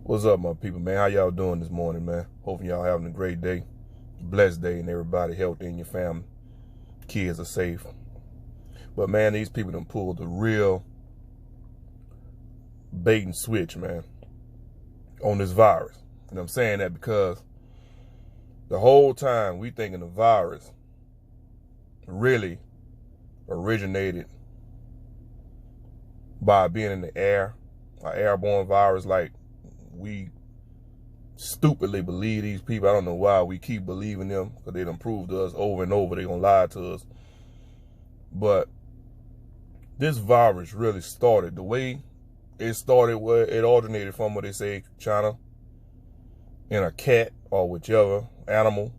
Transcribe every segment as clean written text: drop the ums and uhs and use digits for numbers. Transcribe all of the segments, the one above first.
What's up, my people, man? How y'all doing this morning, man? Hoping y'all having a great day, blessed day, and everybody healthy in your family. Kids are safe. But, man, these people done pulled the real bait and switch, man, on this virus. And I'm saying that because the whole time we thinking the virus really originated by being in the air, an airborne virus. Like, we stupidly believe these people. I don't know why we keep believing them, because they done proved to us over and over they gonna lie to us. But this virus really started the way it started, where it originated from, what they say, China, in a cat or whichever animal.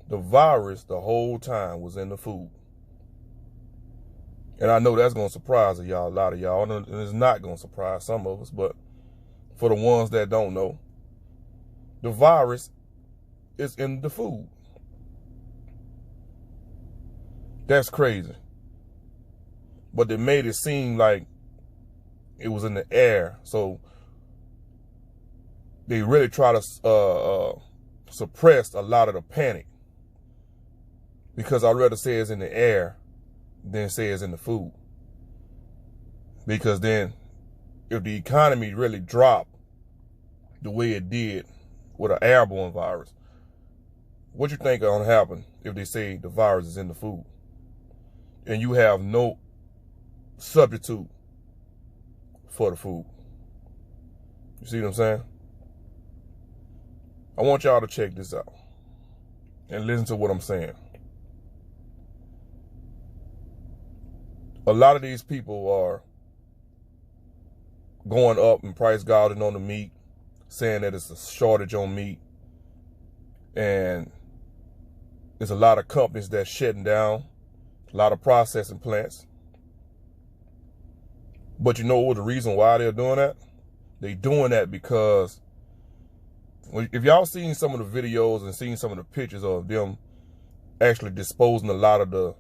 The virus the whole time was in the food. And I know that's going to surprise a lot of y'all, and it's not going to surprise some of us, but for the ones that don't know, the virus is in the food. That's crazy. But they made it seem like it was in the air. So they really try to suppress a lot of the panic, because I'd rather say it's in the air than say it's in the food. Because then if the economy really dropped the way it did with an airborne virus, what you think gonna happen if they say the virus is in the food and you have no substitute for the food? You see what I'm saying? I want y'all to check this out and listen to what I'm saying. A lot of these people are going up and price gouging on the meat, saying that it's a shortage on meat. And there's a lot of companies that's shutting down, a lot of processing plants. But you know what the reason why they're doing that? They're doing that because if y'all seen some of the videos and seen some of the pictures of them actually disposing a lot of the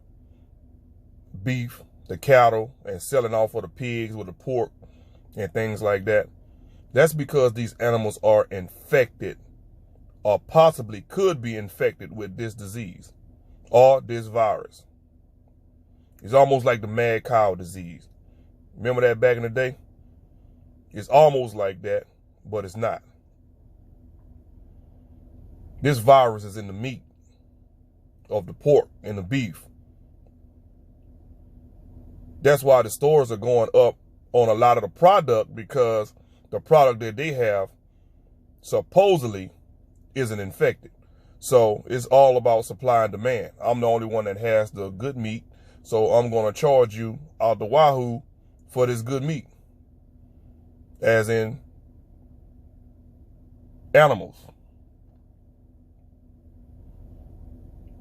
beef, the cattle, and selling off of the pigs with the pork and things like that, that's because these animals are infected, or possibly could be infected with this disease or this virus. It's almost like the mad cow disease. Remember that back in the day? It's almost like that, but it's not. This virus is in the meat of the pork and the beef. That's why the stores are going up on a lot of the product, because the product that they have supposedly isn't infected. So it's all about supply and demand. I'm the only one that has the good meat, so I'm going to charge you out the wahoo for this good meat, as in animals.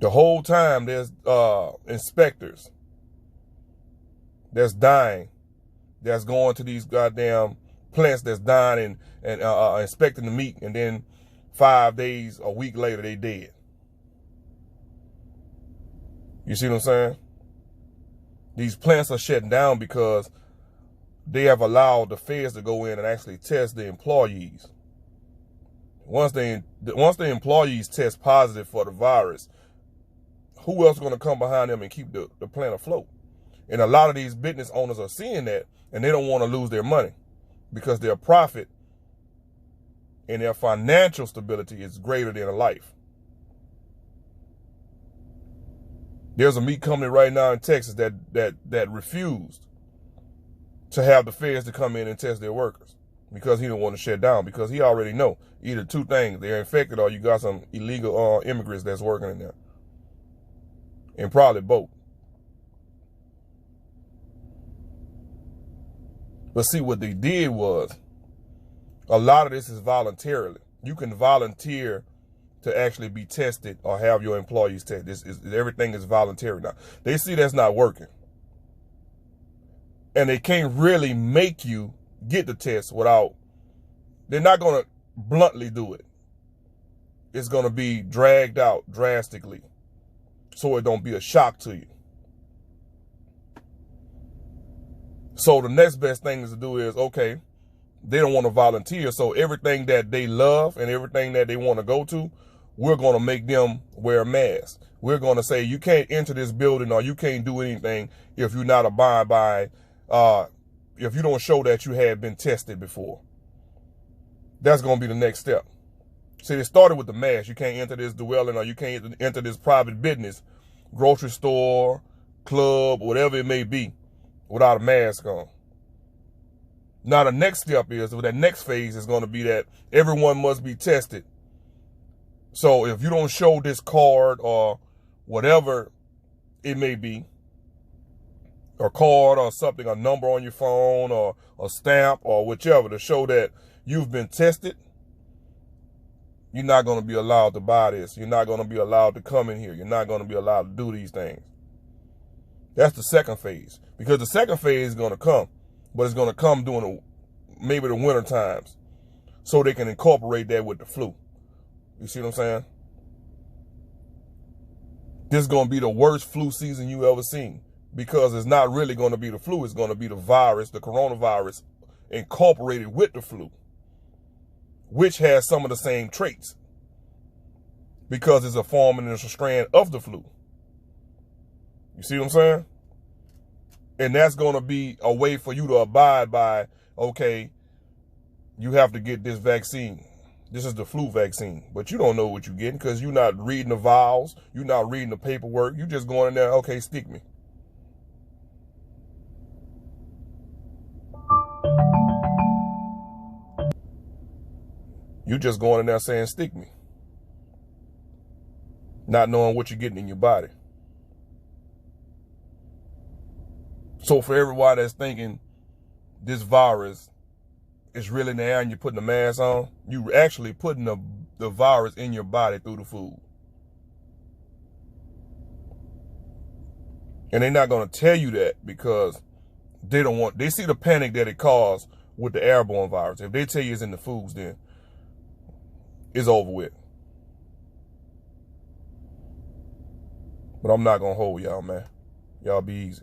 The whole time there's inspectors that's dying, that's going to these goddamn plants that's dying and inspecting the meat, and then 5 days, a week later, they dead. You see what I'm saying? These plants are shutting down because they have allowed the feds to go in and actually test the employees. Once the employees test positive for the virus, who else is going to come behind them and keep the plant afloat? And a lot of these business owners are seeing that, and they don't want to lose their money, because their profit and their financial stability is greater than a life. There's a meat company right now in Texas that refused to have the feds to come in and test their workers, because he didn't want to shut down, because he already know either two things: they're infected, or you got some illegal immigrants that's working in there. And probably both. But see, what they did was, a lot of this is voluntarily. You can volunteer to actually be tested or have your employees tested. Everything is voluntary now. They see that's not working, and they can't really make you get the test without, they're not going to bluntly do it. It's going to be dragged out drastically, so it don't be a shock to you. So the next best thing is to do is, okay, they don't want to volunteer. So everything that they love and everything that they want to go to, we're going to make them wear masks. We're going to say you can't enter this building or you can't do anything if you're not abide by, if you don't show that you had been tested before. That's going to be the next step. See, it started with the mask. You can't enter this dwelling or you can't enter this private business, grocery store, club, whatever it may be, without a mask on. Now the next step is, or that next phase is going to be that everyone must be tested. So if you don't show this card or whatever it may be, or card or something, a number on your phone or a stamp or whichever to show that you've been tested, you're not going to be allowed to buy this. You're not going to be allowed to come in here. You're not going to be allowed to do these things. That's the second phase. Because the second phase is going to come, but it's going to come during maybe the winter times so they can incorporate that with the flu. You see what I'm saying? This is going to be the worst flu season you ever seen because it's not really going to be the flu. It's going to be the virus, the coronavirus, incorporated with the flu, which has some of the same traits because it's a form and it's a strand of the flu. You see what I'm saying? And that's going to be a way for you to abide by, okay, you have to get this vaccine. This is the flu vaccine, but you don't know what you're getting because you're not reading the vials. You're not reading the paperwork. You're just going in there, okay, stick me. You're just going in there saying, stick me. Not knowing what you're getting in your body. So for everybody that's thinking this virus is really in the air and you're putting a mask on, you actually putting the virus in your body through the food. And they're not going to tell you that because they see the panic that it caused with the airborne virus. If they tell you it's in the foods, then it's over with. But I'm not going to hold y'all, man. Y'all be easy.